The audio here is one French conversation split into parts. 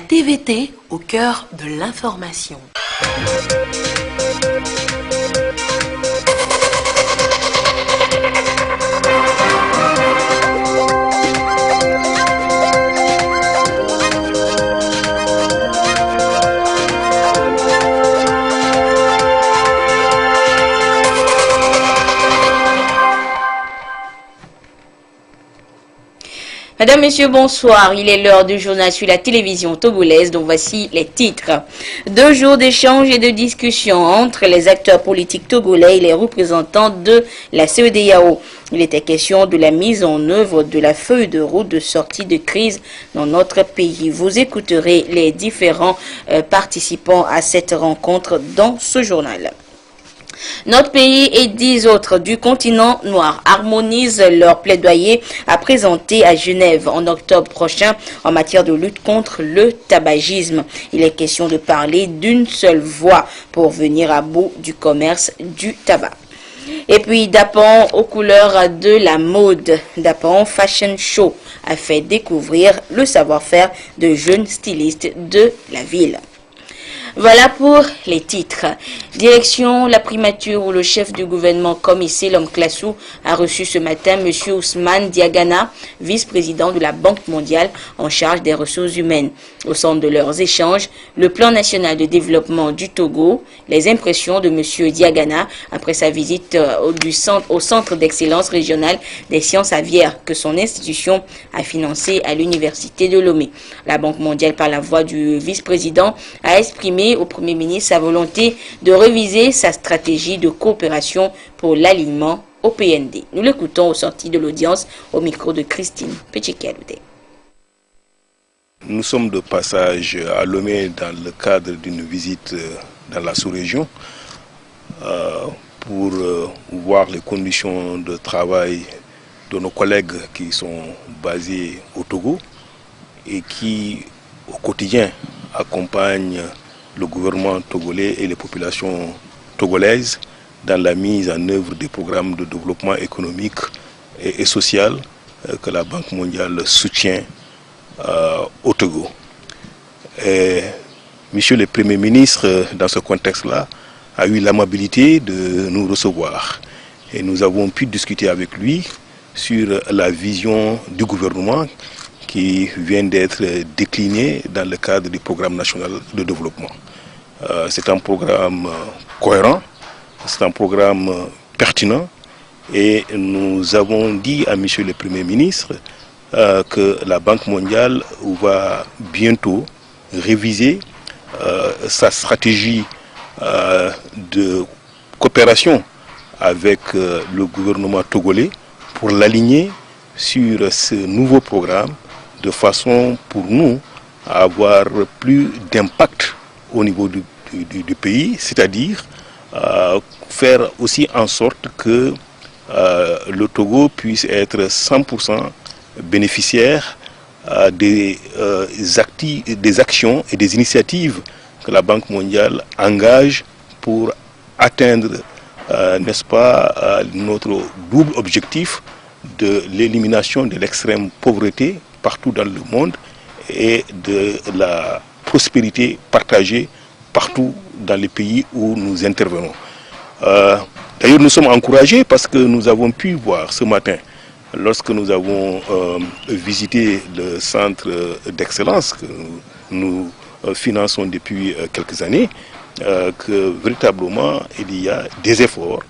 TVT au cœur de l'information. Mesdames, Messieurs, bonsoir. Il est l'heure du journal sur la télévision togolaise, dont voici les titres. 2 jours d'échanges et de discussions entre les acteurs politiques togolais et les représentants de la CEDEAO. Il était question de la mise en œuvre de la feuille de route de sortie de crise dans notre pays. Vous écouterez les différents participants à cette rencontre dans ce journal. Notre pays et 10 autres du continent noir harmonisent leur plaidoyer à présenter à Genève en octobre prochain en matière de lutte contre le tabagisme. Il est question de parler d'une seule voix pour venir à bout du commerce du tabac. Et puis Dapan aux couleurs de la mode. Dapan Fashion Show a fait découvrir le savoir-faire de jeunes stylistes de la ville. Voilà pour les titres. Direction la primature où le chef du gouvernement Comissé L'Homme Classou a reçu ce matin M. Ousmane Diagana, vice-président de la Banque mondiale en charge des ressources humaines. Au centre de leurs échanges, le plan national de développement du Togo, les impressions de M. Diagana après sa visite au centre d'excellence régionale des sciences aviaires que son institution a financé à l'université de Lomé. La Banque mondiale, par la voix du vice-président, a exprimé au Premier ministre sa volonté de réviser sa stratégie de coopération pour l'alignement au PND. Nous l'écoutons au sorti de l'audience au micro de Christine Petchikialoudé. Nous sommes de passage à Lomé dans le cadre d'une visite dans la sous-région pour voir les conditions de travail de nos collègues qui sont basés au Togo et qui au quotidien accompagnent le gouvernement togolais et les populations togolaises dans la mise en œuvre des programmes de développement économique et social que la Banque mondiale soutient au Togo. Et Monsieur le Premier ministre, dans ce contexte-là, a eu l'amabilité de nous recevoir. Et nous avons pu discuter avec lui sur la vision du gouvernement qui vient d'être décliné dans le cadre du programme national de développement. C'est un programme cohérent, c'est un programme pertinent et nous avons dit à Monsieur le Premier ministre que la Banque mondiale va bientôt réviser sa stratégie de coopération avec le gouvernement togolais pour l'aligner sur ce nouveau programme de façon pour nous à avoir plus d'impact au niveau du pays, c'est-à-dire faire aussi en sorte que le Togo puisse être 100% bénéficiaire des actions et des initiatives que la Banque mondiale engage pour atteindre, n'est-ce pas, notre double objectif de l'élimination de l'extrême pauvreté partout dans le monde et de la prospérité partagée partout dans les pays où nous intervenons. D'ailleurs, nous sommes encouragés parce que nous avons pu voir ce matin, lorsque nous avons visité le centre d'excellence que nous finançons depuis quelques années, que véritablement il y a des efforts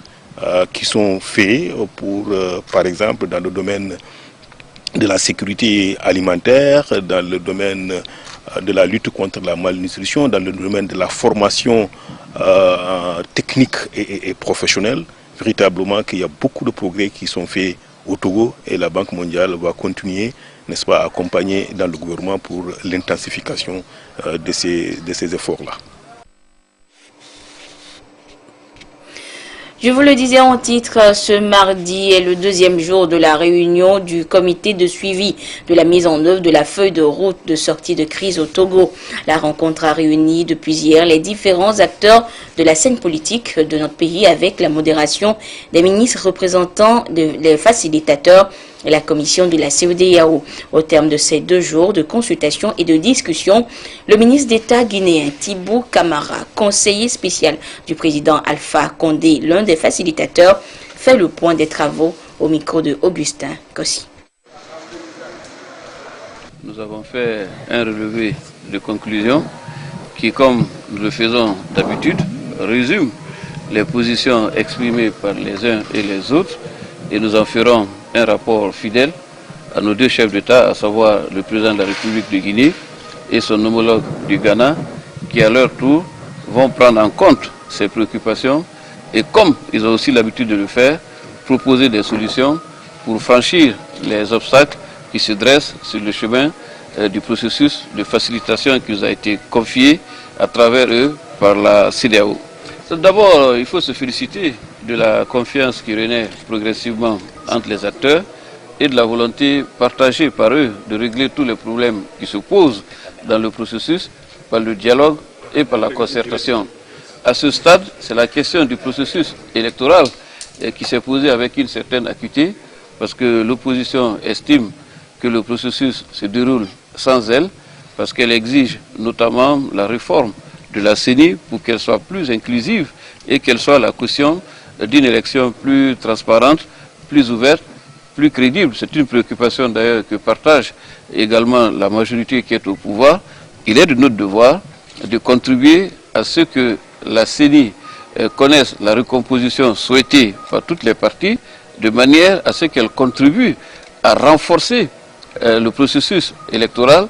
qui sont faits pour, par exemple, dans le domaine de la sécurité alimentaire, dans le domaine de la lutte contre la malnutrition, dans le domaine de la formation technique et professionnelle. Véritablement qu'il y a beaucoup de progrès qui sont faits au Togo et la Banque mondiale va continuer, n'est-ce pas, à accompagner dans le gouvernement pour l'intensification de ces efforts-là. Je vous le disais en titre, ce mardi est le deuxième jour de la réunion du comité de suivi de la mise en œuvre de la feuille de route de sortie de crise au Togo. La rencontre a réuni depuis hier les différents acteurs de la scène politique de notre pays avec la modération des ministres représentants des facilitateurs et la commission de la CEDEAO. Au terme de ces 2 jours de consultation et de discussion, le ministre d'État guinéen Thibou Camara, conseiller spécial du président Alpha Condé, l'un des facilitateurs, fait le point des travaux au micro de Augustin Kossi. Nous avons fait un relevé de conclusion qui, comme nous le faisons d'habitude, résume les positions exprimées par les uns et les autres, et nous en ferons un rapport fidèle à nos 2 chefs d'État, à savoir le président de la République de Guinée et son homologue du Ghana, qui à leur tour vont prendre en compte ces préoccupations et, comme ils ont aussi l'habitude de le faire, proposer des solutions pour franchir les obstacles qui se dressent sur le chemin du processus de facilitation qui nous a été confié à travers eux par la CEDEAO. D'abord, il faut se féliciter de la confiance qui renaît progressivement entre les acteurs et de la volonté partagée par eux de régler tous les problèmes qui se posent dans le processus par le dialogue et par la concertation. À ce stade, c'est la question du processus électoral qui s'est posée avec une certaine acuité, parce que l'opposition estime que le processus se déroule sans elle, parce qu'elle exige notamment la réforme de la CENI pour qu'elle soit plus inclusive et qu'elle soit la caution d'une élection plus transparente, plus ouverte, plus crédible. C'est une préoccupation d'ailleurs que partage également la majorité qui est au pouvoir. Il est de notre devoir de contribuer à ce que la CENI connaisse la recomposition souhaitée par toutes les parties, de manière à ce qu'elle contribue à renforcer le processus électoral,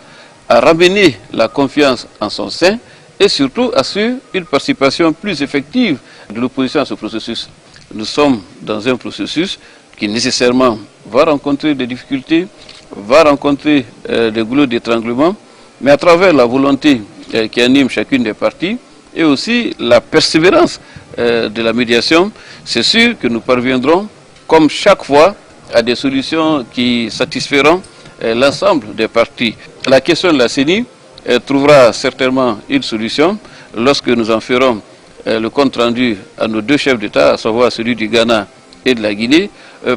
à ramener la confiance en son sein et surtout assurer une participation plus effective de l'opposition à ce processus. Nous sommes dans un processus qui nécessairement va rencontrer des difficultés, va rencontrer des goulots d'étranglement, mais à travers la volonté qui anime chacune des parties et aussi la persévérance de la médiation, c'est sûr que nous parviendrons, comme chaque fois, à des solutions qui satisferont l'ensemble des parties. La question de la CENI trouvera certainement une solution lorsque nous en ferons le compte rendu à nos 2 chefs d'État, à savoir celui du Ghana et de la Guinée,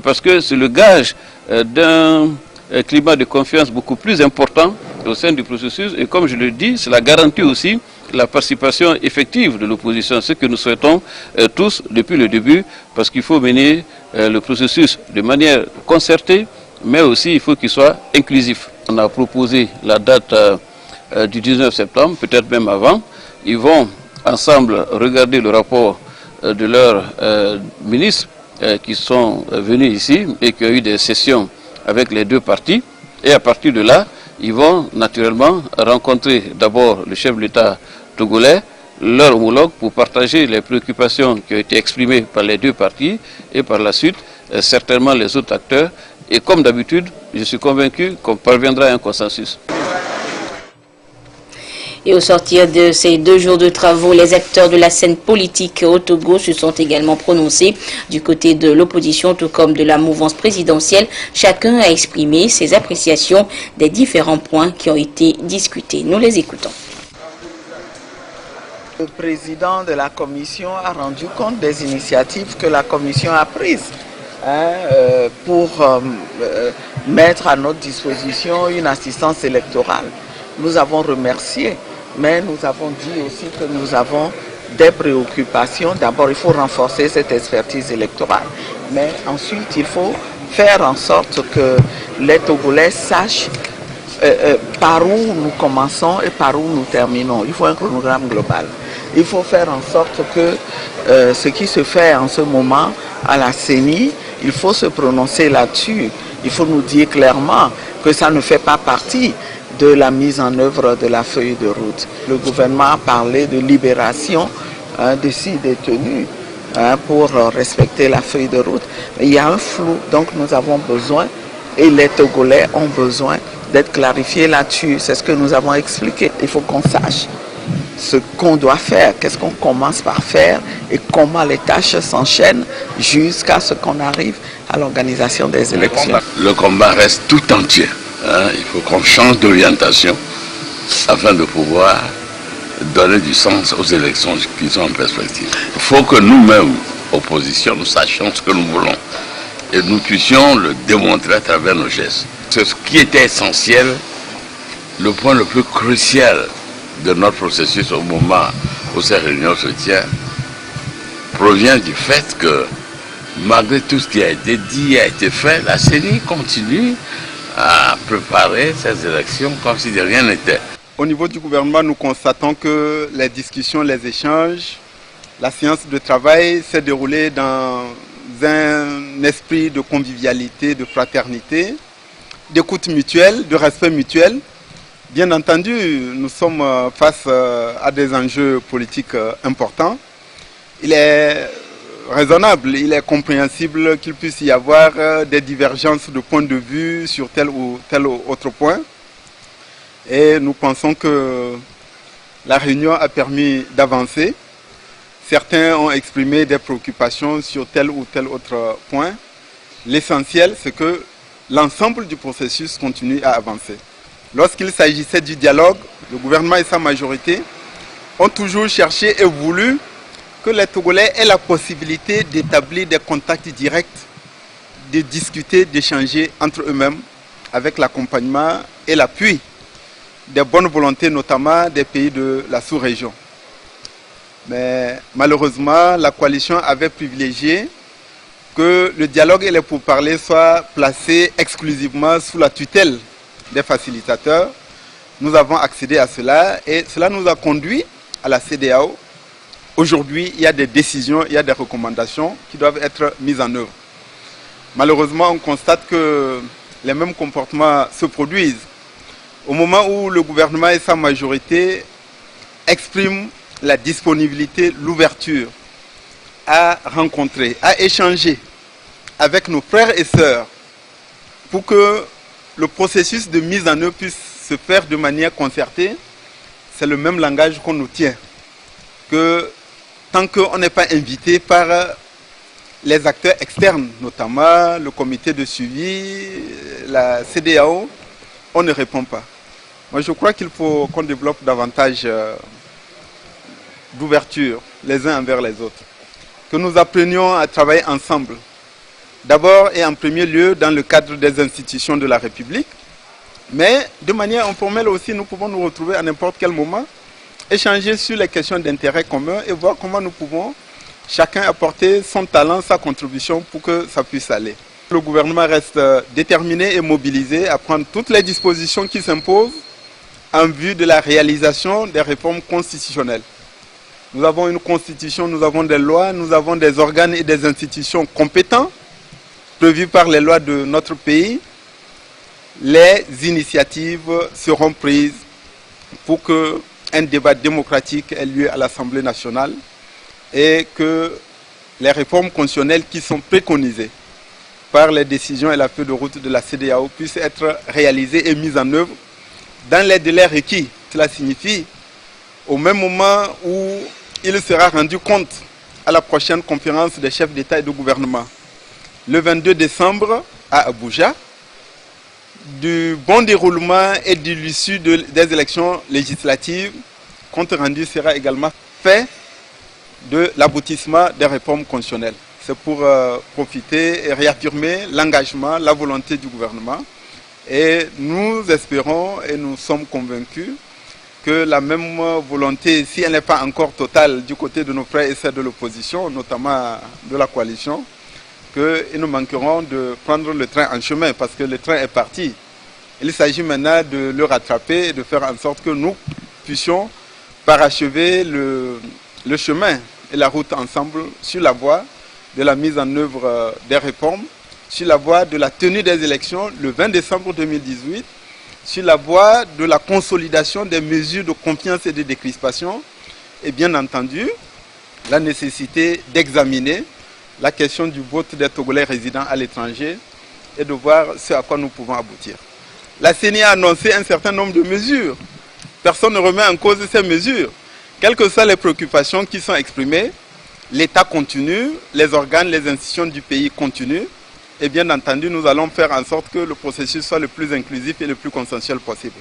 parce que c'est le gage d'un climat de confiance beaucoup plus important au sein du processus, et comme je le dis, c'est la garantie aussi la participation effective de l'opposition, ce que nous souhaitons tous depuis le début, parce qu'il faut mener le processus de manière concertée, mais aussi il faut qu'il soit inclusif. On a proposé la date du 19 septembre, peut-être même avant. Ils vont ensemble regarder le rapport de leurs ministres qui sont venus ici et qui ont eu des sessions avec les 2 parties. Et à partir de là, ils vont naturellement rencontrer d'abord le chef de l'État togolais, leur homologue, pour partager les préoccupations qui ont été exprimées par les 2 parties et par la suite, certainement les autres acteurs. Et comme d'habitude, je suis convaincu qu'on parviendra à un consensus. Et au sortir de ces 2 jours de travaux, les acteurs de la scène politique au Togo se sont également prononcés du côté de l'opposition, tout comme de la mouvance présidentielle. Chacun a exprimé ses appréciations des différents points qui ont été discutés. Nous les écoutons. Le président de la commission a rendu compte des initiatives que la commission a prises pour mettre à notre disposition une assistance électorale. Nous avons remercié, mais nous avons dit aussi que nous avons des préoccupations. D'abord, il faut renforcer cette expertise électorale, mais ensuite, il faut faire en sorte que les Togolais sachent par où nous commençons et par où nous terminons. Il faut un chronogramme global. Il faut faire en sorte que ce qui se fait en ce moment à la CENI, il faut se prononcer là-dessus. Il faut nous dire clairement que ça ne fait pas partie de la mise en œuvre de la feuille de route. Le gouvernement a parlé de libération de 6 détenus pour respecter la feuille de route. Il y a un flou, donc nous avons besoin, et les Togolais ont besoin d'être clarifiés là-dessus. C'est ce que nous avons expliqué. Il faut qu'on sache ce qu'on doit faire, qu'est-ce qu'on commence par faire et comment les tâches s'enchaînent jusqu'à ce qu'on arrive à l'organisation des élections. Le combat reste tout entier. Il faut qu'on change d'orientation afin de pouvoir donner du sens aux élections qui sont en perspective. Il faut que nous-mêmes, opposition, nous sachions ce que nous voulons et nous puissions le démontrer à travers nos gestes. C'est ce qui était essentiel, le point le plus crucial de notre processus au moment où ces réunions se tiennent, provient du fait que malgré tout ce qui a été dit, a été fait, la CENI continue à préparer ces élections comme si de rien n'était. Au niveau du gouvernement, nous constatons que les discussions, les échanges, la séance de travail s'est déroulée dans un esprit de convivialité, de fraternité, d'écoute mutuelle, de respect mutuel. Bien entendu, nous sommes face à des enjeux politiques importants. Il est raisonnable, il est compréhensible qu'il puisse y avoir des divergences de point de vue sur tel ou tel autre point. Et nous pensons que la réunion a permis d'avancer. Certains ont exprimé des préoccupations sur tel ou tel autre point. L'essentiel, c'est que l'ensemble du processus continue à avancer. Lorsqu'il s'agissait du dialogue, le gouvernement et sa majorité ont toujours cherché et voulu que les Togolais aient la possibilité d'établir des contacts directs, de discuter, d'échanger entre eux-mêmes avec l'accompagnement et l'appui des bonnes volontés, notamment des pays de la sous-région. Mais malheureusement, la coalition avait privilégié que le dialogue et les pourparlers soient placés exclusivement sous la tutelle des facilitateurs. Nous avons accédé à cela et cela nous a conduit à la CEDEAO. Aujourd'hui, il y a des décisions, il y a des recommandations qui doivent être mises en œuvre. Malheureusement, on constate que les mêmes comportements se produisent. Au moment où le gouvernement et sa majorité expriment la disponibilité, l'ouverture à rencontrer, à échanger avec nos frères et sœurs pour que le processus de mise en œuvre puisse se faire de manière concertée, c'est le même langage qu'on nous tient. Que tant qu'on n'est pas invité par les acteurs externes, notamment le comité de suivi, la CEDEAO, on ne répond pas. Moi, je crois qu'il faut qu'on développe davantage d'ouverture les uns envers les autres. Que nous apprenions à travailler ensemble. D'abord et en premier lieu dans le cadre des institutions de la République. Mais de manière informelle aussi, nous pouvons nous retrouver à n'importe quel moment, échanger sur les questions d'intérêt commun et voir comment nous pouvons chacun apporter son talent, sa contribution pour que ça puisse aller. Le gouvernement reste déterminé et mobilisé à prendre toutes les dispositions qui s'imposent en vue de la réalisation des réformes constitutionnelles. Nous avons une constitution, nous avons des lois, nous avons des organes et des institutions compétents prévus par les lois de notre pays. Les initiatives seront prises pour qu'un débat démocratique ait lieu à l'Assemblée nationale et que les réformes constitutionnelles qui sont préconisées par les décisions et la feuille de route de la CEDEAO puissent être réalisées et mises en œuvre dans les délais requis. Cela signifie au même moment où il sera rendu compte à la prochaine conférence des chefs d'État et de gouvernement, le 22 décembre à Abuja, du bon déroulement et de l'issue des élections législatives. Compte rendu sera également fait de l'aboutissement des réformes constitutionnelles. C'est pour profiter et réaffirmer l'engagement, la volonté du gouvernement. Et nous espérons et nous sommes convaincus que la même volonté, si elle n'est pas encore totale du côté de nos frères et sœurs de l'opposition, notamment de la coalition, qu'ils nous manqueront de prendre le train en chemin parce que le train est parti. Il s'agit maintenant de le rattraper et de faire en sorte que nous puissions parachever le chemin et la route ensemble sur la voie de la mise en œuvre des réformes, sur la voie de la tenue des élections le 20 décembre 2018, sur la voie de la consolidation des mesures de confiance et de décrispation, et bien entendu, la nécessité d'examiner la question du vote des Togolais résidant à l'étranger et de voir ce à quoi nous pouvons aboutir. La CENI a annoncé un certain nombre de mesures. Personne ne remet en cause ces mesures. Quelles que soient les préoccupations qui sont exprimées, l'État continue, les organes, les institutions du pays continuent. Et bien entendu, nous allons faire en sorte que le processus soit le plus inclusif et le plus consensuel possible.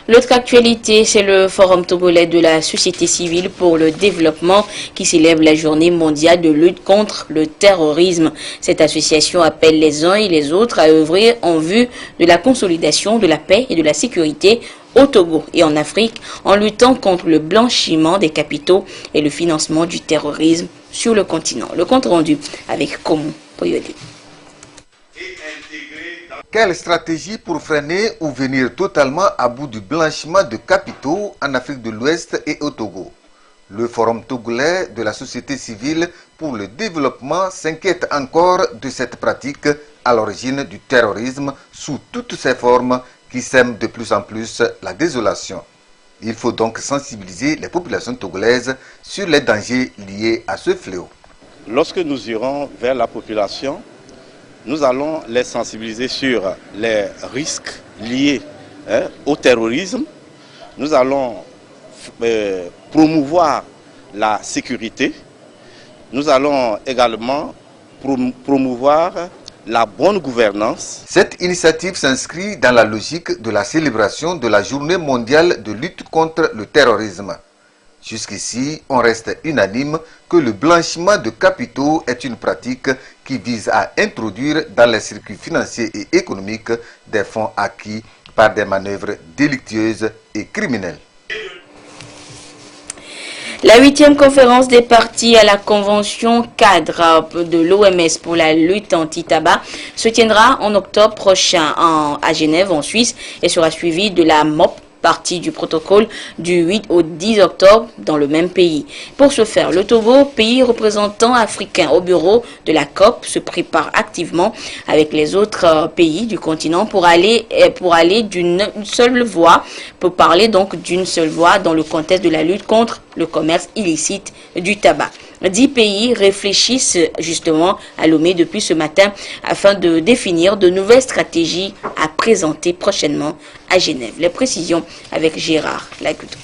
L'autre actualité, c'est le Forum togolais de la société civile pour le développement qui célèbre la journée mondiale de lutte contre le terrorisme. Cette association appelle les uns et les autres à œuvrer en vue de la consolidation de la paix et de la sécurité au Togo et en Afrique en luttant contre le blanchiment des capitaux et le financement du terrorisme sur le continent. Le compte rendu avec Komu Poyoli. Quelle stratégie pour freiner ou venir totalement à bout du blanchiment de capitaux en Afrique de l'Ouest et au Togo? Le Forum togolais de la société civile pour le développement s'inquiète encore de cette pratique à l'origine du terrorisme sous toutes ses formes qui sèment de plus en plus la désolation. Il faut donc sensibiliser les populations togolaises sur les dangers liés à ce fléau. Lorsque nous irons vers la population, nous allons les sensibiliser sur les risques liés au terrorisme. Nous allons promouvoir la sécurité. Nous allons également promouvoir la bonne gouvernance. Cette initiative s'inscrit dans la logique de la célébration de la Journée mondiale de lutte contre le terrorisme. Jusqu'ici, on reste unanime que le blanchiment de capitaux est une pratique qui vise à introduire dans les circuits financiers et économiques des fonds acquis par des manœuvres délictueuses et criminelles. La 8e conférence des parties à la convention cadre de l'OMS pour la lutte anti-tabac se tiendra en octobre prochain à Genève, en Suisse, et sera suivie de la MOP, partie du protocole du 8 au 10 octobre dans le même pays. Pour ce faire, le Togo, pays représentant africain au bureau de la COP, se prépare activement avec les autres pays du continent pour aller d'une seule voix, pour parler donc d'une seule voix dans le contexte de la lutte contre le commerce illicite du tabac. 10 pays réfléchissent justement à Lomé depuis ce matin afin de définir de nouvelles stratégies à présenter prochainement à Genève. Les précisions avec Gérard Lagoudo.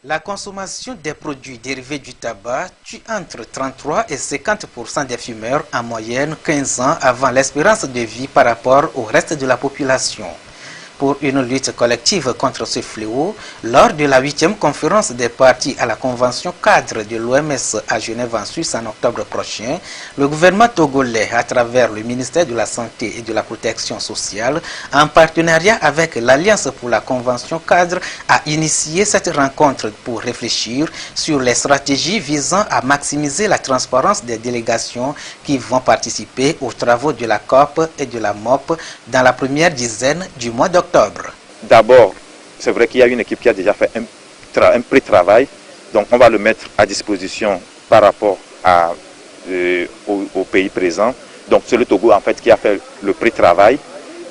La consommation des produits dérivés du tabac tue entre 33 et 50% des fumeurs en moyenne 15 ans avant l'espérance de vie par rapport au reste de la population. Pour une lutte collective contre ce fléau, lors de la 8e conférence des parties à la convention cadre de l'OMS à Genève en Suisse en octobre prochain, le gouvernement togolais, à travers le ministère de la Santé et de la Protection sociale, en partenariat avec l'Alliance pour la convention cadre, a initié cette rencontre pour réfléchir sur les stratégies visant à maximiser la transparence des délégations qui vont participer aux travaux de la COP et de la MOP dans la première dizaine du mois d'octobre. D'abord, c'est vrai qu'il y a une équipe qui a déjà fait un pré-travail, donc on va le mettre à disposition par rapport au pays présent. Donc c'est le Togo en fait qui a fait le pré-travail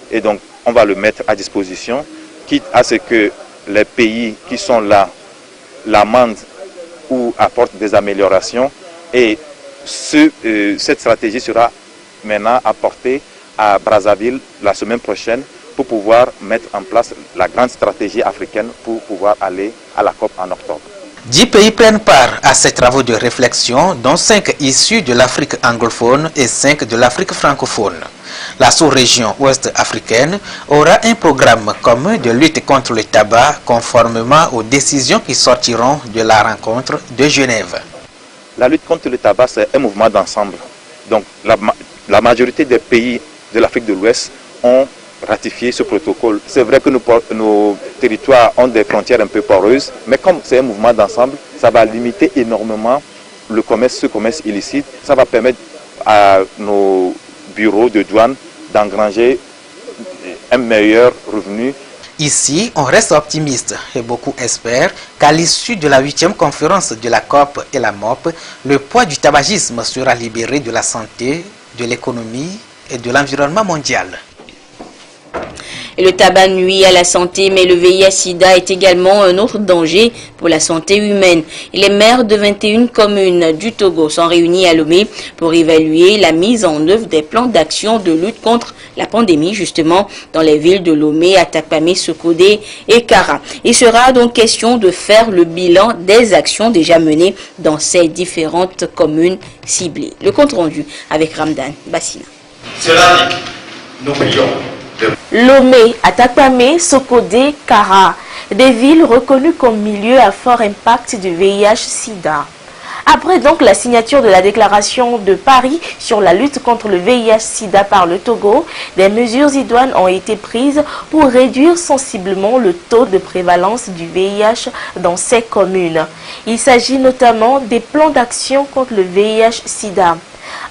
et donc on va le mettre à disposition, quitte à ce que les pays qui sont là l'amendent ou apportent des améliorations, et cette stratégie sera maintenant apportée à Brazzaville la semaine prochaine pour pouvoir mettre en place la grande stratégie africaine pour pouvoir aller à la COP en octobre. 10 pays prennent part à ces travaux de réflexion, dont 5 issus de l'Afrique anglophone et 5 de l'Afrique francophone. La sous-région ouest africaine aura un programme commun de lutte contre le tabac conformément aux décisions qui sortiront de la rencontre de Genève. La lutte contre le tabac, c'est un mouvement d'ensemble. Donc la majorité des pays de l'Afrique de l'Ouest ont ratifier ce protocole. C'est vrai que nos territoires ont des frontières un peu poreuses, mais comme c'est un mouvement d'ensemble, ça va limiter énormément ce commerce illicite. Ça va permettre à nos bureaux de douane d'engranger un meilleur revenu. Ici, on reste optimiste et beaucoup espèrent qu'à l'issue de la 8e conférence de la COP et la MOP, le poids du tabagisme sera libéré de la santé, de l'économie et de l'environnement mondial. Et le tabac nuit à la santé, mais le VIH-Sida est également un autre danger pour la santé humaine. Et les maires de 21 communes du Togo sont réunis à Lomé pour évaluer la mise en œuvre des plans d'action de lutte contre la pandémie, justement, dans les villes de Lomé, Atakpamé, Sokodé et Kara. Il sera donc question de faire le bilan des actions déjà menées dans ces différentes communes ciblées. Le compte rendu avec Ramdan Bassina. Cela dit, n'oublions Lomé, Atakpamé, Sokodé, Kara, des villes reconnues comme milieux à fort impact du VIH-Sida. Après donc la signature de la déclaration de Paris sur la lutte contre le VIH-Sida par le Togo, des mesures idoines ont été prises pour réduire sensiblement le taux de prévalence du VIH dans ces communes. Il s'agit notamment des plans d'action contre le VIH-Sida.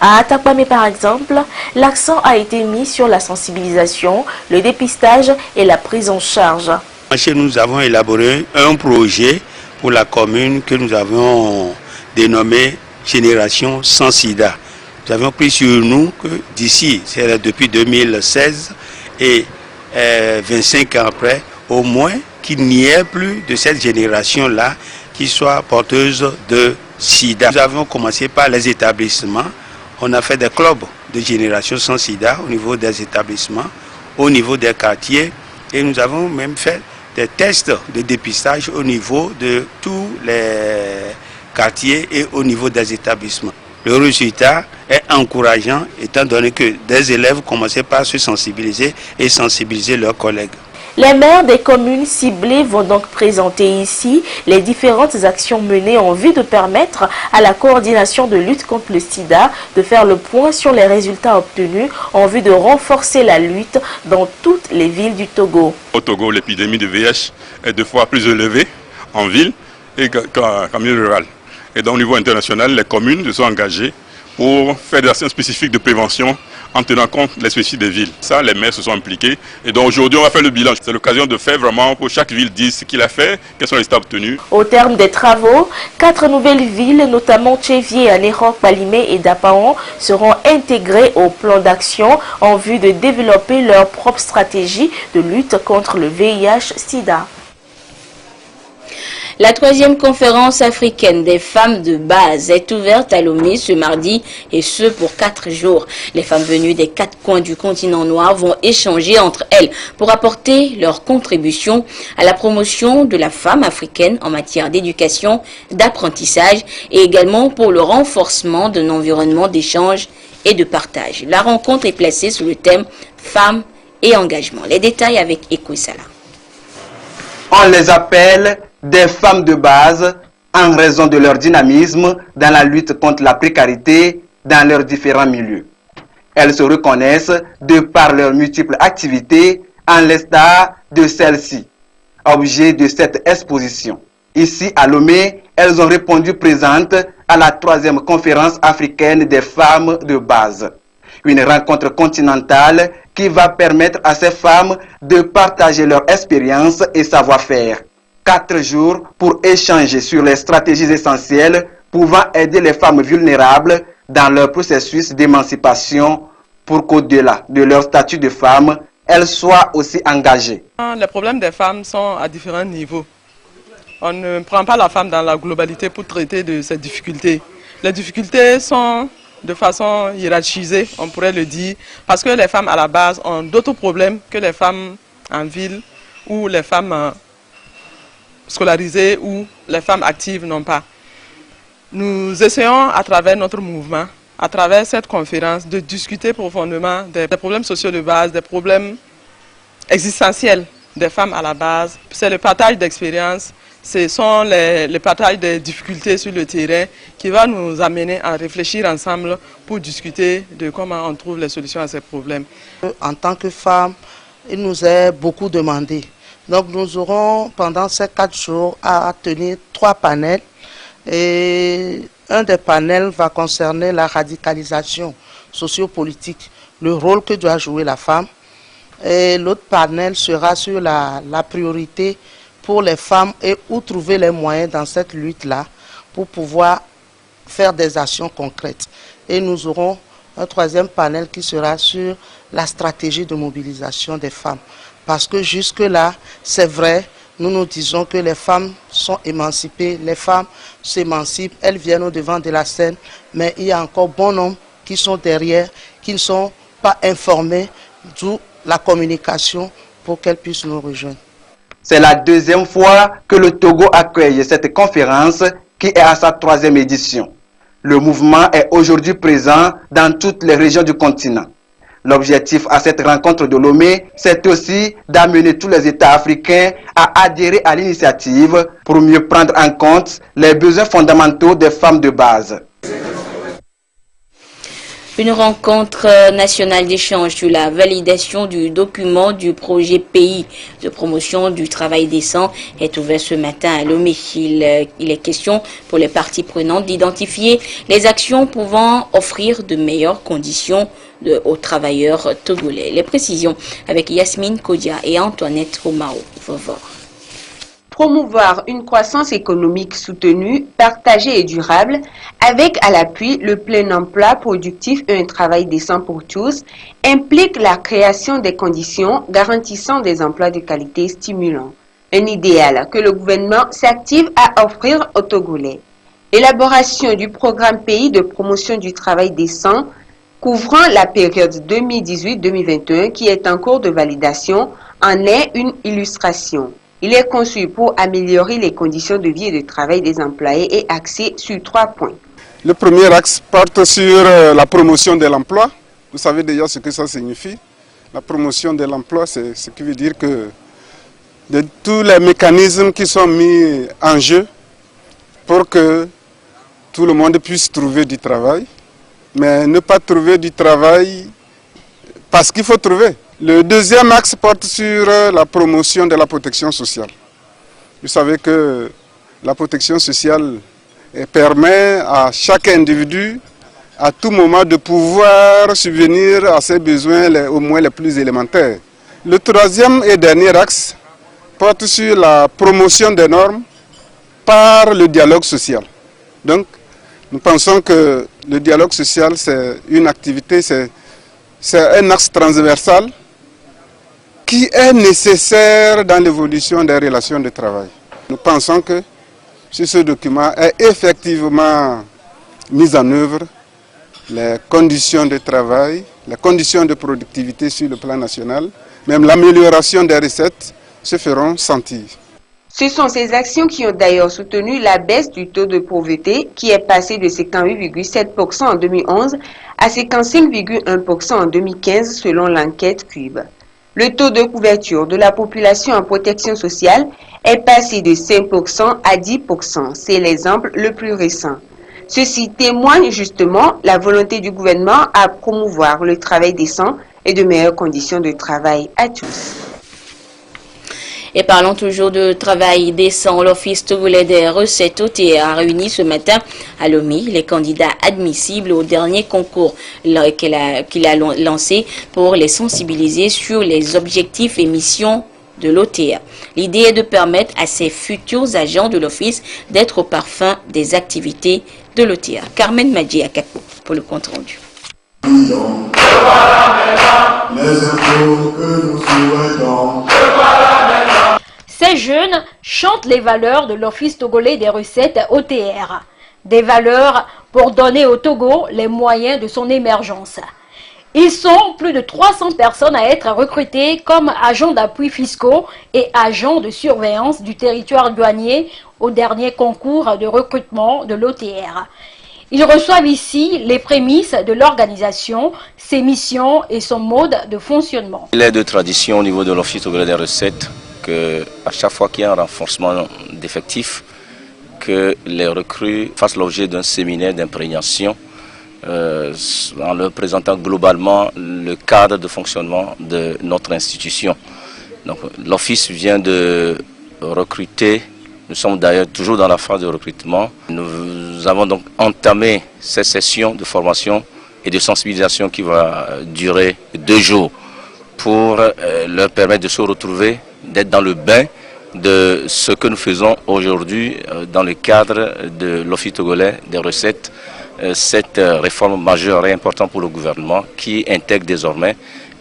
À Atakpamé par exemple, l'accent a été mis sur la sensibilisation, le dépistage et la prise en charge. Chez nous avons élaboré un projet pour la commune que nous avons dénommé Génération sans sida. Nous avons pris sur nous que d'ici, c'est depuis 2016 et 25 ans après, au moins qu'il n'y ait plus de cette génération-là qui soit porteuse de sida. Nous avons commencé par les établissements. On a fait des clubs de Génération sans sida au niveau des établissements, au niveau des quartiers, et nous avons même fait des tests de dépistage au niveau de tous les quartiers et au niveau des établissements. Le résultat est encourageant étant donné que des élèves commençaient par se sensibiliser et sensibiliser leurs collègues. Les maires des communes ciblées vont donc présenter ici les différentes actions menées en vue de permettre à la coordination de lutte contre le sida de faire le point sur les résultats obtenus en vue de renforcer la lutte dans toutes les villes du Togo. Au Togo, l'épidémie de VIH est 2 fois plus élevée en ville qu'en milieu rural. Et donc au niveau international, les communes se sont engagées pour faire des actions spécifiques de prévention en tenant compte des spécificités des villes. Ça, les maires se sont impliqués. Et donc aujourd'hui, on va faire le bilan. C'est l'occasion de faire vraiment pour chaque ville dire ce qu'il a fait, quels sont les résultats obtenus. Au terme des travaux, 4 nouvelles villes, notamment Tchévié, Anerok, Balimé et Dapaon, seront intégrées au plan d'action en vue de développer leur propre stratégie de lutte contre le VIH-Sida. La 3e conférence africaine des femmes de base est ouverte à Lomé ce mardi et ce pour 4 jours. Les femmes venues des 4 coins du continent noir vont échanger entre elles pour apporter leur contribution à la promotion de la femme africaine en matière d'éducation, d'apprentissage et également pour le renforcement d'un environnement d'échange et de partage. La rencontre est placée sous le thème Femmes et engagement. Les détails avec Ekouissala. On les appelle des femmes de base en raison de leur dynamisme dans la lutte contre la précarité dans leurs différents milieux. Elles se reconnaissent de par leurs multiples activités en l'estat de celle-ci, objet de cette exposition. Ici à Lomé, elles ont répondu présentes à la 3e conférence africaine des femmes de base. Une rencontre continentale qui va permettre à ces femmes de partager leur expérience et savoir-faire. 4 jours pour échanger sur les stratégies essentielles pouvant aider les femmes vulnérables dans leur processus d'émancipation pour qu'au-delà de leur statut de femme, elles soient aussi engagées. Les problèmes des femmes sont à différents niveaux. On ne prend pas la femme dans la globalité pour traiter de ces difficultés. Les difficultés sont de façon hiérarchisée, on pourrait le dire, parce que les femmes à la base ont d'autres problèmes que les femmes en ville ou les femmes scolarisées ou les femmes actives n'ont pas. Nous essayons à travers notre mouvement, à travers cette conférence, de discuter profondément des problèmes sociaux de base, des problèmes existentiels des femmes à la base. C'est le partage d'expériences, ce sont les partages des difficultés sur le terrain qui va nous amener à réfléchir ensemble pour discuter de comment on trouve les solutions à ces problèmes. En tant que femmes, il nous est beaucoup demandé. Donc nous aurons pendant ces 4 jours à tenir 3 panels. Et un des panels va concerner la radicalisation sociopolitique, le rôle que doit jouer la femme. Et l'autre panel sera sur la priorité pour les femmes et où trouver les moyens dans cette lutte-là pour pouvoir faire des actions concrètes. Et nous aurons un 3e panel qui sera sur la stratégie de mobilisation des femmes. Parce que jusque-là, c'est vrai, nous disons que les femmes sont émancipées, les femmes s'émancipent, elles viennent au devant de la scène, mais il y a encore bon nombre qui sont derrière, qui ne sont pas informés, d'où la communication pour qu'elles puissent nous rejoindre. C'est la deuxième fois que le Togo accueille cette conférence qui est à sa 3e édition. Le mouvement est aujourd'hui présent dans toutes les régions du continent. L'objectif à cette rencontre de Lomé, c'est aussi d'amener tous les États africains à adhérer à l'initiative pour mieux prendre en compte les besoins fondamentaux des femmes de base. Une rencontre nationale d'échange sur la validation du document du projet pays de promotion du travail décent est ouverte ce matin à Lomé. Il est question pour les parties prenantes d'identifier les actions pouvant offrir de meilleures conditions aux travailleurs togolais. Les précisions avec Yasmine Kodia et Antoinette Romao. Promouvoir une croissance économique soutenue, partagée et durable, avec à l'appui le plein emploi productif et un travail décent pour tous, implique la création des conditions garantissant des emplois de qualité stimulants. Un idéal que le gouvernement s'active à offrir aux Togolais. Élaboration du programme pays de promotion du travail décent couvrant la période 2018-2021 qui est en cours de validation en est une illustration. Il est conçu pour améliorer les conditions de vie et de travail des employés et axé sur 3 points. Le premier axe porte sur la promotion de l'emploi. Vous savez déjà ce que ça signifie. La promotion de l'emploi, c'est ce qui veut dire que de tous les mécanismes qui sont mis en jeu pour que tout le monde puisse trouver du travail, mais ne pas trouver du travail parce qu'il faut trouver. Le deuxième axe porte sur la promotion de la protection sociale. Vous savez que la protection sociale permet à chaque individu, à tout moment, de pouvoir subvenir à ses besoins au moins les plus élémentaires. Le troisième et dernier axe porte sur la promotion des normes par le dialogue social. Donc, nous pensons que le dialogue social, c'est une activité, c'est un axe transversal qui est nécessaire dans l'évolution des relations de travail. Nous pensons que si ce document est effectivement mis en œuvre, les conditions de travail, les conditions de productivité sur le plan national, même l'amélioration des recettes se feront sentir. Ce sont ces actions qui ont d'ailleurs soutenu la baisse du taux de pauvreté qui est passé de 58,7% en 2011 à 55,1% en 2015 selon l'enquête CUBE. Le taux de couverture de la population en protection sociale est passé de 5% à 10%. C'est l'exemple le plus récent. Ceci témoigne justement la volonté du gouvernement à promouvoir le travail décent et de meilleures conditions de travail à tous. Et parlons toujours de travail décent. L'Office togolais des recettes OTA a réuni ce matin à Lomé les candidats admissibles au dernier concours qu'il a lancé pour les sensibiliser sur les objectifs et missions de l'OTA. L'idée est de permettre à ces futurs agents de l'Office d'être au parfum des activités de l'OTA. Carmen Madji Akako pour le compte rendu. Ces jeunes chantent les valeurs de l'Office togolais des recettes OTR. Des valeurs pour donner au Togo les moyens de son émergence. Ils sont plus de 300 personnes à être recrutées comme agents d'appui fiscaux et agents de surveillance du territoire douanier au dernier concours de recrutement de l'OTR. Ils reçoivent ici les prémices de l'organisation, ses missions et son mode de fonctionnement. Il est de tradition au niveau de l'Office togolais des recettes qu'à chaque fois qu'il y a un renforcement d'effectifs, que les recrues fassent l'objet d'un séminaire d'imprégnation en leur présentant globalement le cadre de fonctionnement de notre institution. Donc, l'Office vient de recruter, nous sommes d'ailleurs toujours dans la phase de recrutement. Nous avons donc entamé cette session de formation et de sensibilisation qui va durer 2 jours pour leur permettre de se retrouver, d'être dans le bain de ce que nous faisons aujourd'hui dans le cadre de l'Office togolais des recettes, cette réforme majeure et importante pour le gouvernement qui intègre désormais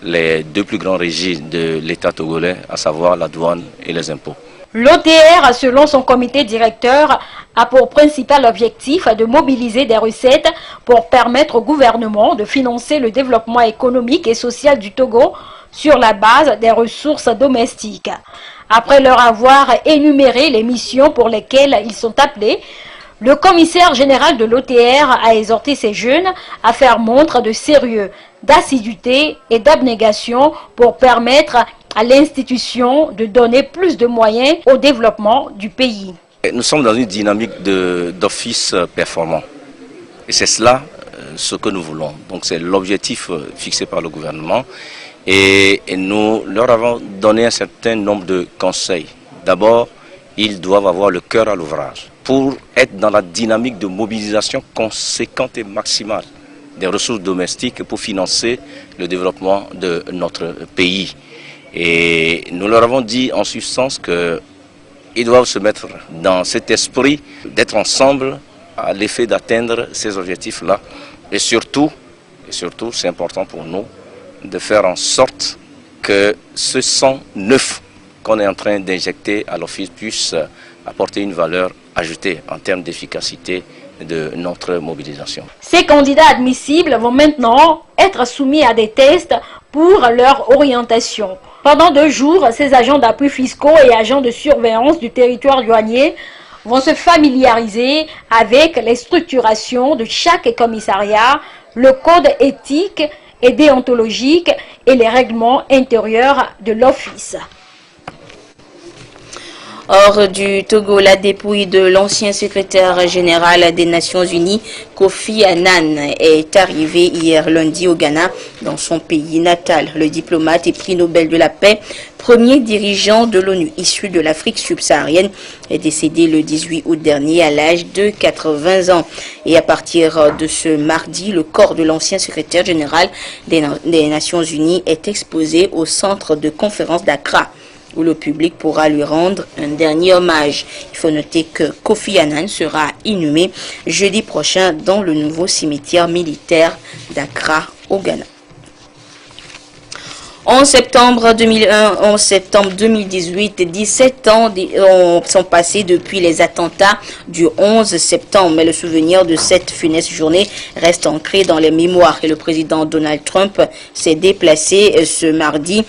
les deux plus grands régis de l'État togolais, à savoir la douane et les impôts. L'OTR, selon son comité directeur, a pour principal objectif de mobiliser des recettes pour permettre au gouvernement de financer le développement économique et social du Togo sur la base des ressources domestiques. Après leur avoir énuméré les missions pour lesquelles ils sont appelés, le commissaire général de l'OTR a exhorté ces jeunes à faire montre de sérieux, d'assiduité et d'abnégation pour permettre à l'institution de donner plus de moyens au développement du pays. Nous sommes dans une dynamique d'office performant. Et c'est cela ce que nous voulons. Donc c'est l'objectif fixé par le gouvernement. Et nous leur avons donné un certain nombre de conseils. D'abord, ils doivent avoir le cœur à l'ouvrage pour être dans la dynamique de mobilisation conséquente et maximale des ressources domestiques pour financer le développement de notre pays. Et nous leur avons dit en substance qu'ils doivent se mettre dans cet esprit d'être ensemble à l'effet d'atteindre ces objectifs-là. Et surtout, c'est important pour nous de faire en sorte que ce sang neuf qu'on est en train d'injecter à l'office puisse apporter une valeur ajoutée en termes d'efficacité de notre mobilisation. Ces candidats admissibles vont maintenant être soumis à des tests pour leur orientation. Pendant 2 jours, ces agents d'appui fiscaux et agents de surveillance du territoire douanier vont se familiariser avec les structurations de chaque commissariat, le code éthique et déontologique et les règlements intérieurs de l'office. Hors du Togo, la dépouille de l'ancien secrétaire général des Nations Unies, Kofi Annan, est arrivée hier lundi au Ghana, dans son pays natal. Le diplomate et prix Nobel de la paix, premier dirigeant de l'ONU issu de l'Afrique subsaharienne, est décédé le 18 août dernier à l'âge de 80 ans. Et à partir de ce mardi, le corps de l'ancien secrétaire général des Nations Unies est exposé au centre de conférence d'Accra, où le public pourra lui rendre un dernier hommage. Il faut noter que Kofi Annan sera inhumé jeudi prochain dans le nouveau cimetière militaire d'Accra au Ghana. 11 septembre 2001, 11 septembre 2018, 17 ans sont passés depuis les attentats du 11 septembre. Mais le souvenir de cette funeste journée reste ancré dans les mémoires. Et le président Donald Trump s'est déplacé ce mardi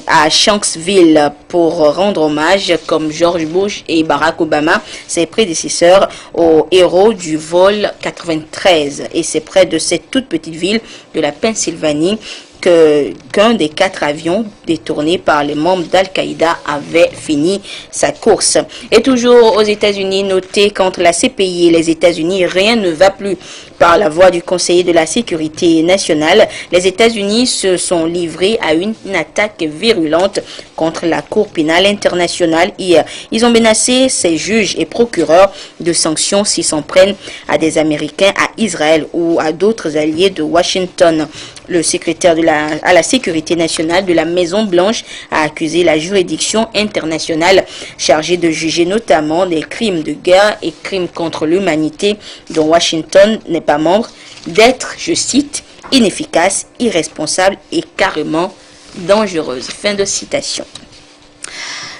à Shanksville pour rendre hommage, comme George Bush et Barack Obama, ses prédécesseurs, aux héros du vol 93. Et c'est près de cette toute petite ville de la Pennsylvanie qu'un des 4 avions détournés par les membres d'Al-Qaïda avait fini sa course. Et toujours aux États-Unis, notez qu'entre la CPI et les États-Unis, rien ne va plus. Par la voix du conseiller de la sécurité nationale, les États-Unis se sont livrés à une attaque virulente contre la Cour pénale internationale hier. Ils ont menacé ces juges et procureurs de sanctions s'ils s'en prennent à des Américains, à Israël ou à d'autres alliés de Washington. Le secrétaire à la sécurité nationale de la Maison-Blanche a accusé la juridiction internationale chargée de juger notamment des crimes de guerre et crimes contre l'humanité dont Washington n'est pas membre d'être, je cite, inefficace, irresponsable et carrément dangereuse. Fin de citation.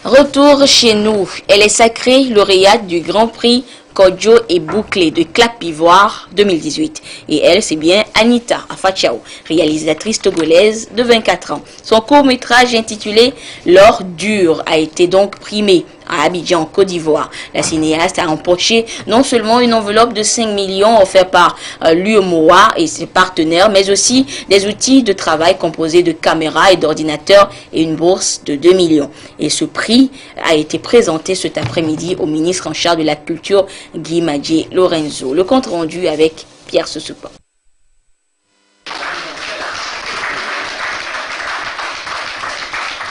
Retour chez nous. Elle est sacrée lauréate du Grand Prix Kodjo et Bouclé de Clapivoire 2018. Et elle, c'est bien Anita Afachao, réalisatrice togolaise de 24 ans. Son court-métrage intitulé L'or dur a été donc primé à Abidjan, Côte d'Ivoire. La cinéaste a empoché non seulement une enveloppe de 5 millions offerte par l'UEMOA et ses partenaires, mais aussi des outils de travail composés de caméras et d'ordinateurs et une bourse de 2 millions. Et ce prix a été présenté cet après-midi au ministre en charge de la culture, Guy Madjé Lorenzo. Le compte rendu avec Pierre Sousoupa.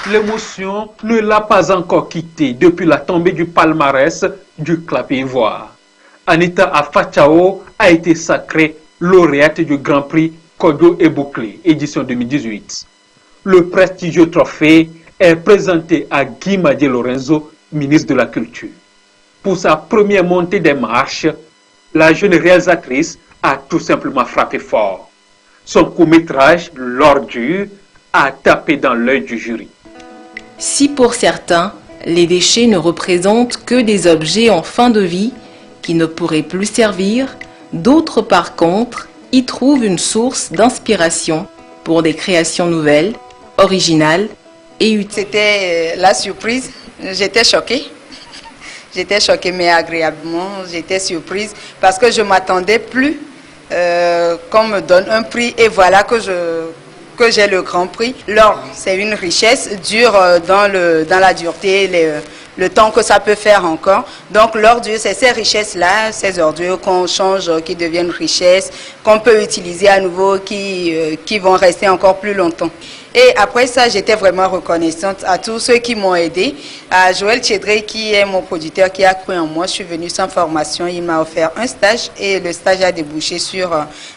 L'émotion ne l'a pas encore quitté depuis la tombée du palmarès du Clapivoire. Anita Afachao a été sacrée lauréate du Grand Prix Kodjo et Bouclé, édition 2018. Le prestigieux trophée est présenté à Guy Madjé Lorenzo, ministre de la Culture. Pour sa première montée des marches, la jeune réalisatrice a tout simplement frappé fort. Son court-métrage, L'or dur, a tapé dans l'œil du jury. Si pour certains, les déchets ne représentent que des objets en fin de vie qui ne pourraient plus servir, d'autres par contre y trouvent une source d'inspiration pour des créations nouvelles, originales et utiles. C'était la surprise, j'étais choquée. J'étais choquée mais agréablement, j'étais surprise parce que je ne m'attendais plus qu'on me donne un prix et voilà que j'ai le grand prix. L'or, c'est une richesse dure dans la dureté, le temps que ça peut faire encore. Donc l'ordure, c'est ces richesses-là, ces ordures qu'on change, qui deviennent richesses, qu'on peut utiliser à nouveau, qui vont rester encore plus longtemps. Et après ça, j'étais vraiment reconnaissante à tous ceux qui m'ont aidé. À Joël Tchédré, qui est mon producteur, qui a cru en moi. Je suis venue sans formation, il m'a offert un stage et le stage a débouché sur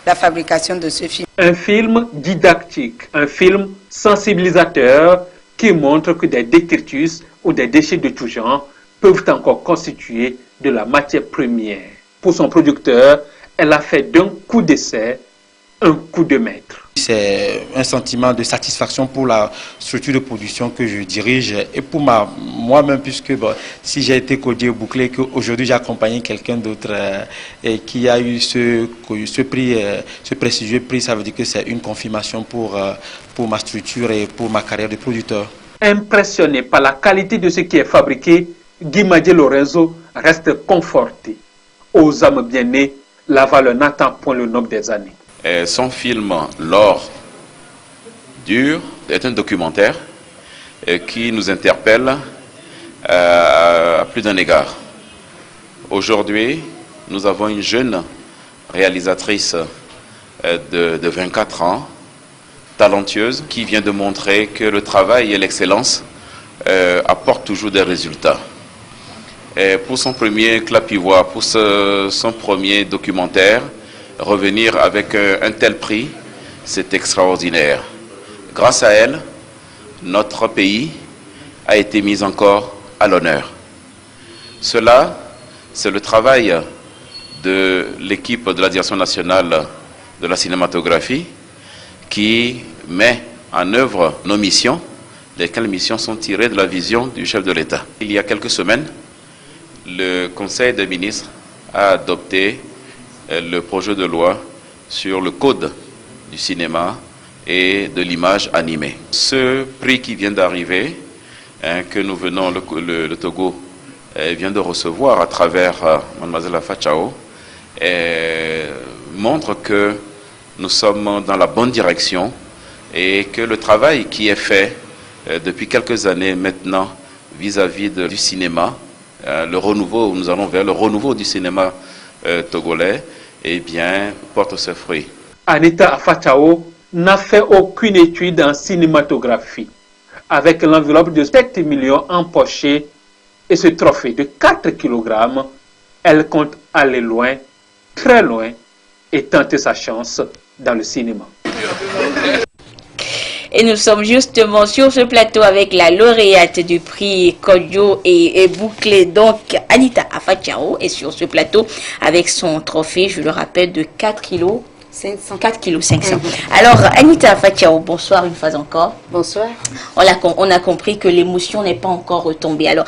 la fabrication de ce film. Un film didactique, un film sensibilisateur qui montre que des détritus ou des déchets de tout genre peuvent encore constituer de la matière première. Pour son producteur, elle a fait d'un coup d'essai un coup de maître. C'est un sentiment de satisfaction pour la structure de production que je dirige et pour moi-même, puisque si j'ai été codé ou bouclé, qu'aujourd'hui j'ai accompagné quelqu'un d'autre et qui a eu ce prix, ce prestigieux prix, ça veut dire que c'est une confirmation pour ma structure et pour ma carrière de producteur. Impressionné par la qualité de ce qui est fabriqué, Guy Madié Lorenzo reste conforté. Aux âmes bien nées, la valeur n'attend point le nombre des années. Son film L'or dur est un documentaire qui nous interpelle à plus d'un égard. Aujourd'hui, nous avons une jeune réalisatrice de 24 ans, talentueuse, qui vient de montrer que le travail et l'excellence apportent toujours des résultats. Et pour son premier clapivoix, pour son premier documentaire, revenir avec un tel prix, c'est extraordinaire. Grâce à elle, notre pays a été mis encore à l'honneur. Cela, c'est le travail de l'équipe de la Direction nationale de la cinématographie qui met en œuvre nos missions, lesquelles missions sont tirées de la vision du chef de l'État. Il y a quelques semaines, le Conseil des ministres a adopté le projet de loi sur le code du cinéma et de l'image animée. Ce prix qui vient d'arriver, que nous venons, le Togo vient de recevoir à travers Mademoiselle Afachao, montre que nous sommes dans la bonne direction et que le travail qui est fait depuis quelques années maintenant vis-à-vis du cinéma, le renouveau, nous allons vers le renouveau du cinéma togolais, eh bien, porte ses fruits. Anita Afachao n'a fait aucune étude en cinématographie. Avec l'enveloppe de 7 millions empochée et ce trophée de 4 kg, elle compte aller loin, très loin, et tenter sa chance dans le cinéma. Et nous sommes justement sur ce plateau avec la lauréate du prix Kodjo et bouclé, donc Anita Afachao, et sur ce plateau avec son trophée, je le rappelle, de 4 kg 500. 4 kg 500. Alors Anita Afachao, bonsoir une fois encore. Bonsoir. On a compris que l'émotion n'est pas encore retombée. Alors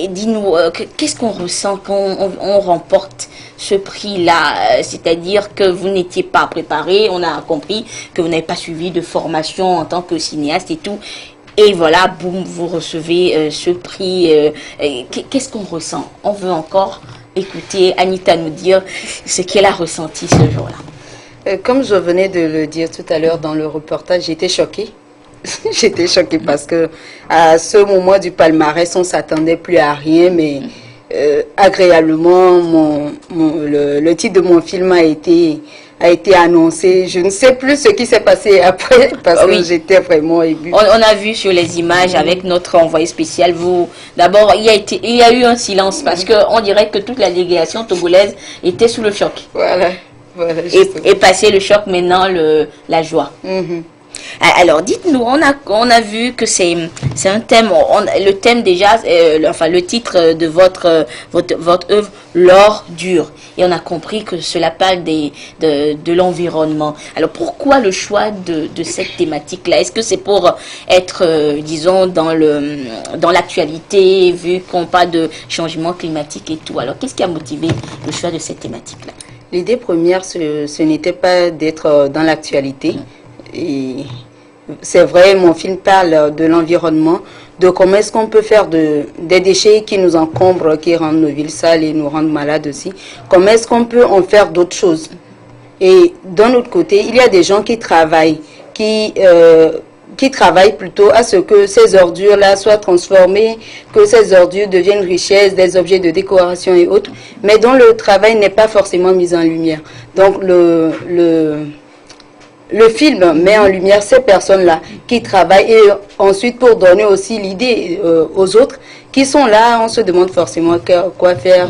dis-nous, qu'est-ce qu'on ressent quand on remporte ce prix-là? C'est-à-dire que vous n'étiez pas préparé, on a compris que vous n'avez pas suivi de formation en tant que cinéaste et tout. Et voilà, boum, vous recevez ce prix. Qu'est-ce qu'on ressent? On veut encore écouter Anita nous dire ce qu'elle a ressenti ce jour-là. Comme je venais de le dire tout à l'heure dans le reportage, j'étais choquée. J'étais choquée parce que à ce moment du palmarès, on ne s'attendait plus à rien, mais agréablement, le titre de mon film a été annoncé. Je ne sais plus ce qui s'est passé après parce que j'étais vraiment ébue. On a vu sur les images avec notre envoyé spécial. D'abord, il y a eu un silence parce qu'on dirait que toute la délégation togolaise était sous le choc. Voilà. Et passer le choc, maintenant la joie. Alors, dites-nous, on a vu que c'est un thème, le thème déjà, enfin le titre de votre œuvre, l'or dur. Et on a compris que cela parle de l'environnement. Alors, pourquoi le choix de cette thématique-là? Est-ce que c'est pour être, disons, dans l'actualité, vu qu'on parle de changement climatique et tout? Alors, qu'est-ce qui a motivé le choix de cette thématique-là? L'idée première, ce n'était pas d'être dans l'actualité. Et c'est vrai, mon film parle de l'environnement, de comment est-ce qu'on peut faire des déchets qui nous encombrent, qui rendent nos villes sales et nous rendent malades aussi. Comment est-ce qu'on peut en faire d'autres choses? Et d'un autre côté, il y a des gens qui travaillent, qui travaillent plutôt à ce que ces ordures-là soient transformées, que ces ordures deviennent richesse, des objets de décoration et autres, mais dont le travail n'est pas forcément mis en lumière. Donc le film met en lumière ces personnes-là qui travaillent, et ensuite pour donner aussi l'idée aux autres qui sont là, on se demande forcément quoi faire.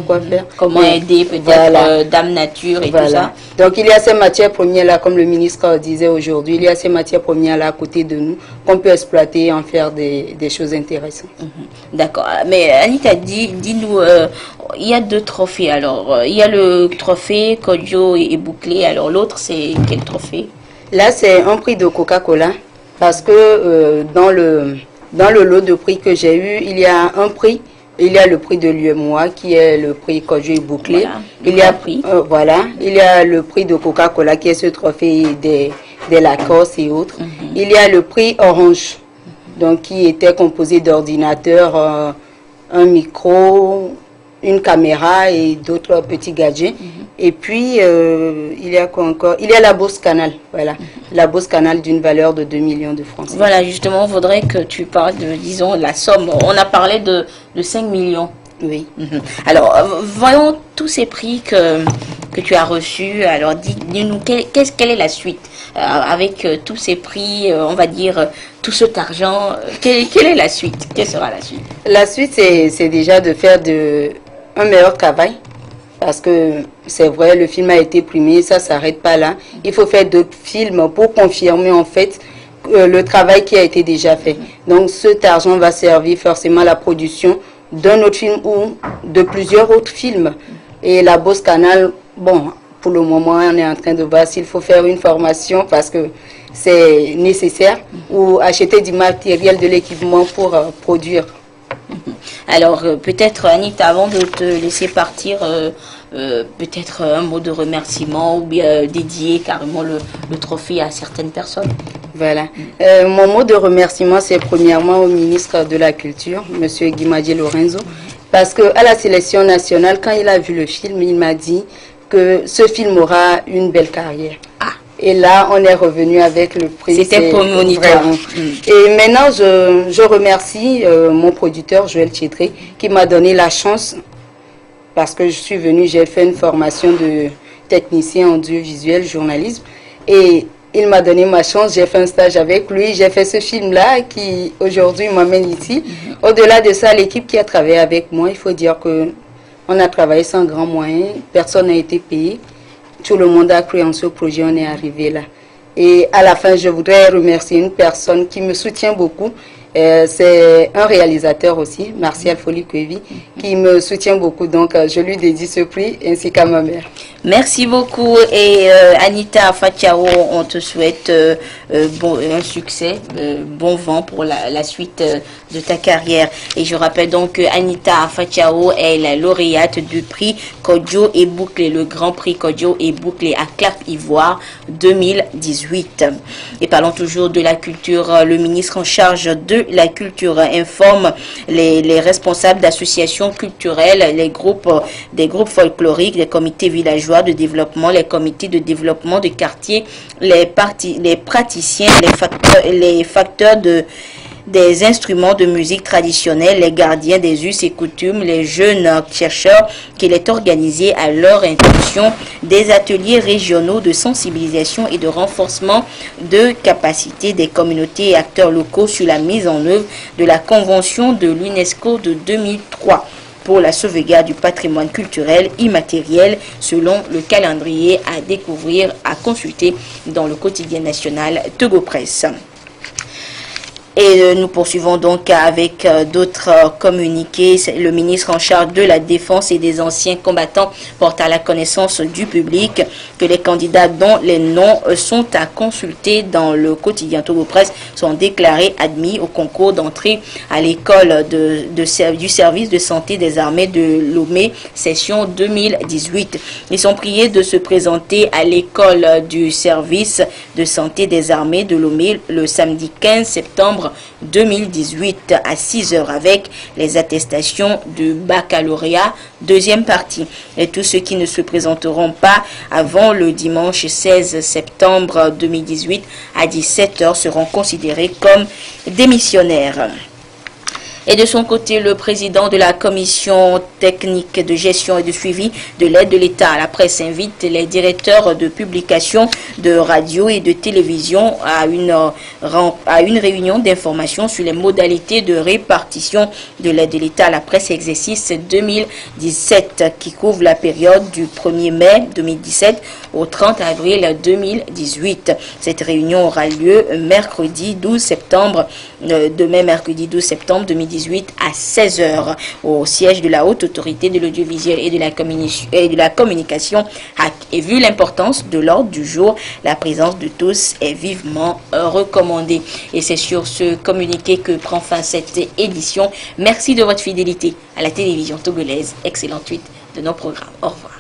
Comment aider peut-être Dame Nature et tout ça. Donc il y a ces matières premières-là, comme le ministre disait aujourd'hui, il y a ces matières premières-là à côté de nous qu'on peut exploiter et en faire des choses intéressantes. D'accord. Mais Anita, dis-nous, il y a 2 trophées. Alors, il y a le trophée Kodjo et Bouclé. Alors l'autre, c'est quel trophée? Là, c'est un prix de Coca-Cola parce que dans le lot de prix que j'ai eu, il y a un prix. Il y a le prix de l'UEMOA qui est le prix Kodjo et Bouclé. Voilà, il y a le prix de Coca-Cola qui est ce trophée des Lacoste et autres. Il y a le prix Orange, donc qui était composé d'ordinateurs, un micro, une caméra et d'autres petits gadgets. Et puis, il y a quoi encore? Il y a la Bourse Canal, voilà. La Bourse Canal d'une valeur de 2 millions de francs. Voilà, justement, il faudrait que tu parles de, disons, la somme. On a parlé de 5 millions. Oui. Alors, voyons tous ces prix que tu as reçus. Alors, dis-nous, quelle est la suite? Avec tous ces prix, on va dire, tout cet argent, quelle est la suite? Quelle sera la suite? La suite, c'est déjà de faire un meilleur travail. Parce que c'est vrai, le film a été primé, ça ne s'arrête pas là. Il faut faire d'autres films pour confirmer en fait le travail qui a été déjà fait. Donc cet argent va servir forcément à la production d'un autre film ou de plusieurs autres films. Et la Bourse Canal, bon, pour le moment, on est en train de voir s'il faut faire une formation parce que c'est nécessaire ou acheter du matériel, de l'équipement pour produire. Alors, peut-être, Anita, avant de te laisser partir, peut-être un mot de remerciement ou bien dédier carrément le trophée à certaines personnes. Voilà. Mon mot de remerciement, c'est premièrement au ministre de la Culture, M. Guimadié Lorenzo, parce qu'à la sélection nationale, quand il a vu le film, il m'a dit que ce film aura une belle carrière. Et là, on est revenu avec le prix. C'était prémonitoire. Et maintenant, je remercie mon producteur, Joël Tchétré, qui m'a donné la chance, parce que je suis venue, j'ai fait une formation de technicien audiovisuel, journalisme, et il m'a donné ma chance, j'ai fait un stage avec lui, j'ai fait ce film-là qui, aujourd'hui, m'amène ici. Au-delà de ça, l'équipe qui a travaillé avec moi, il faut dire qu'on a travaillé sans grands moyens, personne n'a été payé. Tout le monde a cru en ce projet, on est arrivé là. Et à la fin, je voudrais remercier une personne qui me soutient beaucoup. C'est un réalisateur aussi, Martial Folikwevi, qui me soutient beaucoup. Donc, je lui dédie ce prix ainsi qu'à ma mère. Merci beaucoup. Et Anita Fatiao, on te souhaite un succès, bon vent pour la suite de ta carrière. Et je rappelle donc que Anita Fatiao est la lauréate du prix Kodjo et Bouclé, le grand prix Kodjo et Bouclé à Clap-Ivoire 2018. Et parlons toujours de la culture. Le ministre en charge de la culture informe les responsables d'associations culturelles, des groupes folkloriques, des comités villageois de développement, les comités de développement de quartier, les praticiens, les facteurs des instruments de musique traditionnels, les gardiens des us et coutumes, les jeunes chercheurs, qu'il est organisé à leur intention des ateliers régionaux de sensibilisation et de renforcement de capacité des communautés et acteurs locaux sur la mise en œuvre de la Convention de l'UNESCO de 2003. pour la sauvegarde du patrimoine culturel immatériel selon le calendrier à découvrir, à consulter dans le quotidien national Togo Presse. Et nous poursuivons donc avec d'autres communiqués. Le ministre en charge de la Défense et des anciens combattants porte à la connaissance du public que les candidats dont les noms sont à consulter dans le quotidien Togo Presse sont déclarés admis au concours d'entrée à l'école du service de santé des armées de Lomé, session 2018. Ils sont priés de se présenter à l'école du service de santé des armées de Lomé le samedi 15 septembre 2018 à 6h avec les attestations du baccalauréat, deuxième partie. Et tous ceux qui ne se présenteront pas avant le dimanche 16 septembre 2018 à 17h seront considérés comme démissionnaires. Et de son côté, le président de la commission technique de gestion et de suivi de l'aide de l'État à la presse invite les directeurs de publication de radio et de télévision à une réunion d'information sur les modalités de répartition de l'aide de l'État à la presse exercice 2017 qui couvre la période du 1er mai 2017 au 30 avril 2018. Cette réunion aura lieu mercredi 12 septembre, demain mercredi 12 septembre 2018 à 16h au siège de la Haute Autorité de l'Audiovisuel et de la Communication. Et vu l'importance de l'ordre du jour, la présence de tous est vivement recommandée. Et c'est sur ce communiqué que prend fin cette édition. Merci de votre fidélité à la télévision togolaise. Excellente suite de nos programmes. Au revoir.